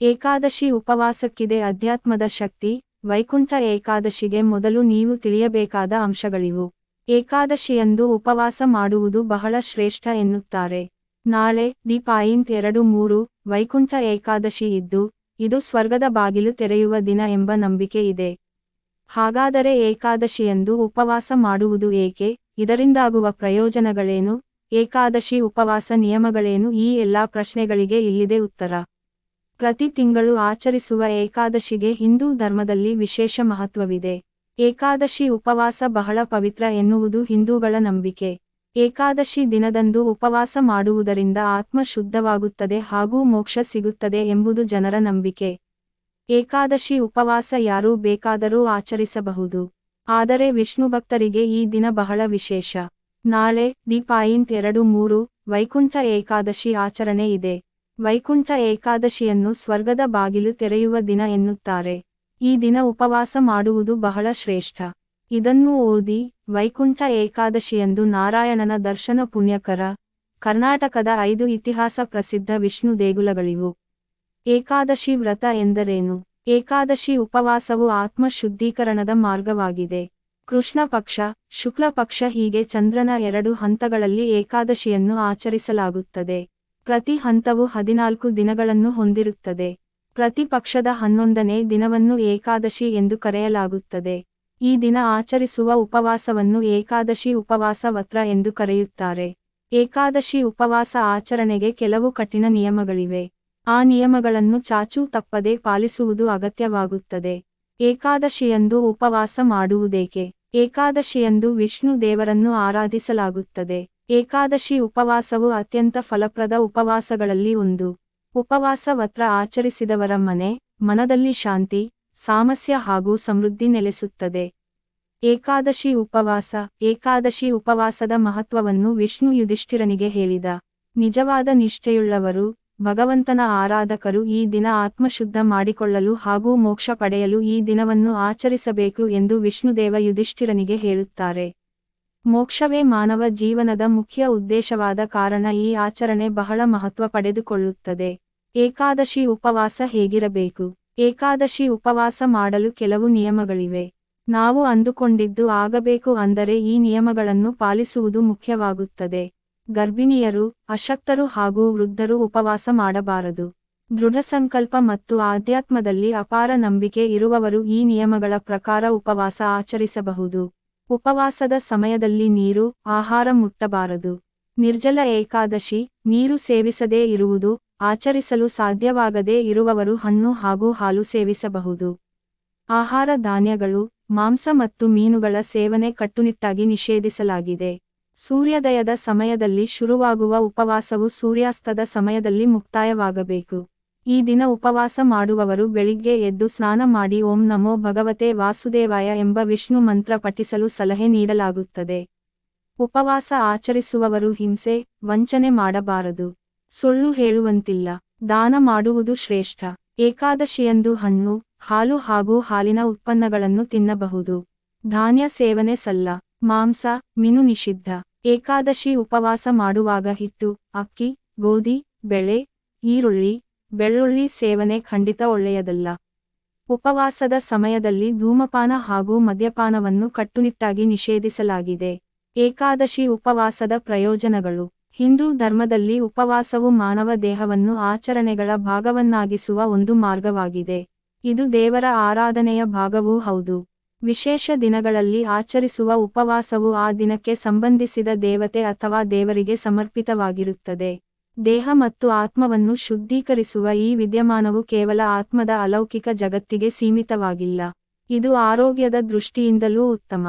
ಏಕಾದಶಿ ಉಪವಾಸಕ್ಕಿದೆ ಅಧ್ಯಾತ್ಮದ ಶಕ್ತಿ. ವೈಕುಂಠ ಏಕಾದಶಿಗೆ ಮೊದಲು ನೀವು ತಿಳಿಯಬೇಕಾದ ಅಂಶಗಳಿವು. ಏಕಾದಶಿಯಂದು ಉಪವಾಸ ಮಾಡುವುದು ಬಹಳ ಶ್ರೇಷ್ಠ ಎನ್ನುತ್ತಾರೆ. ನಾಳೆ ದಿ.23 ವೈಕುಂಠ ಏಕಾದಶಿ ಇದ್ದು, ಇದು ಸ್ವರ್ಗದ ಬಾಗಿಲು ತೆರೆಯುವ ದಿನ ಎಂಬ ನಂಬಿಕೆ ಇದೆ. ಹಾಗಾದರೆ ಏಕಾದಶಿಯಂದು ಉಪವಾಸ ಮಾಡುವುದು ಏಕೆ? ಇದರಿಂದಾಗುವ ಪ್ರಯೋಜನಗಳೇನು? ಏಕಾದಶಿ ಉಪವಾಸ ನಿಯಮಗಳೇನು? ಈ ಎಲ್ಲಾ ಪ್ರಶ್ನೆಗಳಿಗೆ ಇಲ್ಲಿದೆ ಉತ್ತರ. ಪ್ರತಿ ತಿಂಗಳು ಆಚರಿಸುವ ಏಕಾದಶಿಗೆ ಹಿಂದೂ ಧರ್ಮದಲ್ಲಿ ವಿಶೇಷ ಮಹತ್ವವಿದೆ. ಏಕಾದಶಿ ಉಪವಾಸ ಬಹಳ ಪವಿತ್ರ ಎನ್ನುವುದು ಹಿಂದೂಗಳ ನಂಬಿಕೆ. ಏಕಾದಶಿ ದಿನದಂದು ಉಪವಾಸ ಮಾಡುವುದರಿಂದ ಆತ್ಮ ಶುದ್ಧವಾಗುತ್ತದೆ ಹಾಗೂ ಮೋಕ್ಷ ಸಿಗುತ್ತದೆ ಎಂಬುದು ಜನರ ನಂಬಿಕೆ. ಏಕಾದಶಿ ಉಪವಾಸ ಯಾರೂ ಬೇಕಾದರೂ ಆಚರಿಸಬಹುದು. ಆದರೆ ವಿಷ್ಣು ಭಕ್ತರಿಗೆ ಈ ದಿನ ಬಹಳ ವಿಶೇಷ. ನಾಳೆ ದಿ.23 ವೈಕುಂಠ ಏಕಾದಶಿ ಆಚರಣೆ ಇದೆ. ವೈಕುಂಠ ಏಕಾದಶಿಯನ್ನು ಸ್ವರ್ಗದ ಬಾಗಿಲು ತೆರೆಯುವ ದಿನ ಎನ್ನುತ್ತಾರೆ. ಈ ದಿನ ಉಪವಾಸ ಮಾಡುವುದು ಬಹಳ ಶ್ರೇಷ್ಠ. ಇದನ್ನು ಓದಿ. ವೈಕುಂಠ ಏಕಾದಶಿಯಂದು ನಾರಾಯಣನ ದರ್ಶನ ಪುಣ್ಯಕರ. ಕರ್ನಾಟಕದ 5 ಇತಿಹಾಸ ಪ್ರಸಿದ್ಧ ವಿಷ್ಣು ದೇಗುಲಗಳಿವು. ಏಕಾದಶಿ ವ್ರತ ಎಂದರೇನು? ಏಕಾದಶಿ ಉಪವಾಸವು ಆತ್ಮ ಶುದ್ಧೀಕರಣದ ಮಾರ್ಗವಾಗಿದೆ. ಕೃಷ್ಣ ಪಕ್ಷ, ಶುಕ್ಲ ಪಕ್ಷ ಹೀಗೆ ಚಂದ್ರನ 2 ಹಂತಗಳಲ್ಲಿ ಏಕಾದಶಿಯನ್ನು ಆಚರಿಸಲಾಗುತ್ತದೆ. ಪ್ರತಿ ಹಂತವು 14 ದಿನಗಳನ್ನು ಹೊಂದಿರುತ್ತದೆ. ಪ್ರತಿ ಪಕ್ಷದ 11ನೇ ದಿನವನ್ನು ಏಕಾದಶಿ ಎಂದು ಕರೆಯಲಾಗುತ್ತದೆ. ಈ ದಿನ ಆಚರಿಸುವ ಉಪವಾಸವನ್ನು ಏಕಾದಶಿ ಉಪವಾಸ ವ್ರತ ಎಂದು ಕರೆಯುತ್ತಾರೆ. ಏಕಾದಶಿ ಉಪವಾಸ ಆಚರಣೆಗೆ ಕೆಲವು ಕಠಿಣ ನಿಯಮಗಳಿವೆ. ಆ ನಿಯಮಗಳನ್ನು ಚಾಚೂ ತಪ್ಪದೆ ಪಾಲಿಸುವುದು ಅಗತ್ಯವಾಗುತ್ತದೆ. ಏಕಾದಶಿಯಂದು ಉಪವಾಸ ಮಾಡುವುದೇಕೆ? ಏಕಾದಶಿಯಂದು ವಿಷ್ಣು ದೇವರನ್ನು ಆರಾಧಿಸಲಾಗುತ್ತದೆ. ಏಕಾದಶಿ ಉಪವಾಸವು ಅತ್ಯಂತ ಫಲಪ್ರದ ಉಪವಾಸಗಳಲ್ಲಿ ಒಂದು. ಉಪವಾಸ ವ್ರತ ಆಚರಿಸಿದವರ ಮನದಲ್ಲಿ ಶಾಂತಿ, ಸಾಮರಸ್ಯ ಹಾಗೂ ಸಮೃದ್ಧಿ ನೆಲೆಸುತ್ತದೆ. ಏಕಾದಶಿ ಉಪವಾಸ. ಏಕಾದಶಿ ಉಪವಾಸದ ಮಹತ್ವವನ್ನು ವಿಷ್ಣು ಯುಧಿಷ್ಠಿರನಿಗೆ ಹೇಳಿದ. ನಿಜವಾದ ನಿಷ್ಠೆಯುಳ್ಳವರು, ಭಗವಂತನ ಆರಾಧಕರು ಈ ದಿನ ಆತ್ಮಶುದ್ಧ ಮಾಡಿಕೊಳ್ಳಲು ಹಾಗೂ ಮೋಕ್ಷ ಪಡೆಯಲು ಈ ದಿನವನ್ನು ಆಚರಿಸಬೇಕು ಎಂದು ವಿಷ್ಣುದೇವ ಯುಧಿಷ್ಠಿರನಿಗೆ ಹೇಳುತ್ತಾರೆ. ಮೋಕ್ಷವೇ ಮಾನವ ಜೀವನದ ಮುಖ್ಯ ಉದ್ದೇಶವಾದ ಕಾರಣ ಈ ಆಚರಣೆ ಬಹಳ ಮಹತ್ವ ಪಡೆದುಕೊಳ್ಳುತ್ತದೆ. ಏಕಾದಶಿ ಉಪವಾಸ ಹೇಗಿರಬೇಕು? ಏಕಾದಶಿ ಉಪವಾಸ ಮಾಡಲು ಕೆಲವು ನಿಯಮಗಳಿವೆ. ನಾವು ಅಂದುಕೊಂಡಿದ್ದು ಆಗಬೇಕು ಅಂದರೆ ಈ ನಿಯಮಗಳನ್ನು ಪಾಲಿಸುವುದು ಮುಖ್ಯವಾಗುತ್ತದೆ. ಗರ್ಭಿಣಿಯರು, ಅಶಕ್ತರು ಹಾಗೂ ವೃದ್ಧರು ಉಪವಾಸ ಮಾಡಬಾರದು. ದೃಢ ಸಂಕಲ್ಪ ಮತ್ತು ಆಧ್ಯಾತ್ಮದಲ್ಲಿ ಅಪಾರ ನಂಬಿಕೆ ಇರುವವರು ಈ ನಿಯಮಗಳ ಪ್ರಕಾರ ಉಪವಾಸ ಆಚರಿಸಬಹುದು. ಉಪವಾಸದ ಸಮಯದಲ್ಲಿ ನೀರು, ಆಹಾರ ಮುಟ್ಟಬಾರದು. ನಿರ್ಜಲ ಏಕಾದಶಿ, ನೀರು ಸೇವಿಸದೇ ಇರುವುದು. ಆಚರಿಸಲು ಸಾಧ್ಯವಾಗದೇ ಇರುವವರು ಹಣ್ಣು ಹಾಗೂ ಹಾಲು ಸೇವಿಸಬಹುದು. ಆಹಾರ ಧಾನ್ಯಗಳು, ಮಾಂಸ ಮತ್ತು ಮೀನುಗಳ ಸೇವನೆ ಕಟ್ಟುನಿಟ್ಟಾಗಿ ನಿಷೇಧಿಸಲಾಗಿದೆ. ಸೂರ್ಯೋದಯದ ಸಮಯದಲ್ಲಿ ಶುರುವಾಗುವ ಉಪವಾಸವು ಸೂರ್ಯಾಸ್ತದ ಸಮಯದಲ್ಲಿ ಮುಕ್ತಾಯವಾಗಬೇಕು. ಈ ದಿನ ಉಪವಾಸ ಮಾಡುವವರು ಬೆಳಿಗ್ಗೆ ಎದ್ದು ಸ್ನಾನ ಮಾಡಿ ಓಂ ನಮೋ ಭಗವತೆ ವಾಸುದೇವಾಯ ಎಂಬ ವಿಷ್ಣು ಮಂತ್ರ ಪಠಿಸಲು ಸಲಹೆ ನೀಡಲಾಗುತ್ತದೆ. ಉಪವಾಸ ಆಚರಿಸುವವರು ಹಿಂಸೆ, ವಂಚನೆ ಮಾಡಬಾರದು. ಸುಳ್ಳು ಹೇಳುವಂತಿಲ್ಲ. ದಾನ ಮಾಡುವುದು ಶ್ರೇಷ್ಠ. ಏಕಾದಶಿಯಂದು ಹಣ್ಣು, ಹಾಲು ಹಾಗೂ ಹಾಲಿನ ಉತ್ಪನ್ನಗಳನ್ನು ತಿನ್ನಬಹುದು. ಧಾನ್ಯ ಸೇವನೆ ಸಲ್ಲ. ಮಾಂಸ, ಮೀನು ನಿಷಿದ್ಧ. ಏಕಾದಶಿ ಉಪವಾಸ ಮಾಡುವಾಗ ಹಿಟ್ಟು, ಅಕ್ಕಿ, ಗೋಧಿ, ಬೇಳೆ, ಈರುಳ್ಳಿ, ಬೆಳ್ಳುಳ್ಳಿ ಸೇವನೆ ಖಂಡಿತ ಒಳ್ಳೆಯದಲ್ಲ. ಉಪವಾಸದ ಸಮಯದಲ್ಲಿ ಧೂಮಪಾನ ಹಾಗೂ ಮದ್ಯಪಾನವನ್ನು ಕಟ್ಟುನಿಟ್ಟಾಗಿ ನಿಷೇಧಿಸಲಾಗಿದೆ. ಏಕಾದಶಿ ಉಪವಾಸದ ಪ್ರಯೋಜನಗಳು. ಹಿಂದೂ ಧರ್ಮದಲ್ಲಿ ಉಪವಾಸವು ಮಾನವ ದೇಹವನ್ನು ಆಚರಣೆಗಳ ಭಾಗವನ್ನಾಗಿಸುವ ಒಂದು ಮಾರ್ಗವಾಗಿದೆ. ಇದು ದೇವರ ಆರಾಧನೆಯ ಭಾಗವೂ ಹೌದು. ವಿಶೇಷ ದಿನಗಳಲ್ಲಿ ಆಚರಿಸುವ ಉಪವಾಸವು ಆ ದಿನಕ್ಕೆ ಸಂಬಂಧಿಸಿದ ದೇವತೆ ಅಥವಾ ದೇವರಿಗೆ ಸಮರ್ಪಿತವಾಗಿರುತ್ತದೆ. ದೇಹ ಮತ್ತು ಆತ್ಮವನ್ನು ಶುದ್ಧೀಕರಿಸುವ ಈ ವಿದ್ಯಮಾನವು ಕೇವಲ ಆತ್ಮದ ಅಲೌಕಿಕ ಜಗತ್ತಿಗೆ ಸೀಮಿತವಾಗಿಲ್ಲ. ಇದು ಆರೋಗ್ಯದ ದೃಷ್ಟಿಯಿಂದಲೂ ಉತ್ತಮ.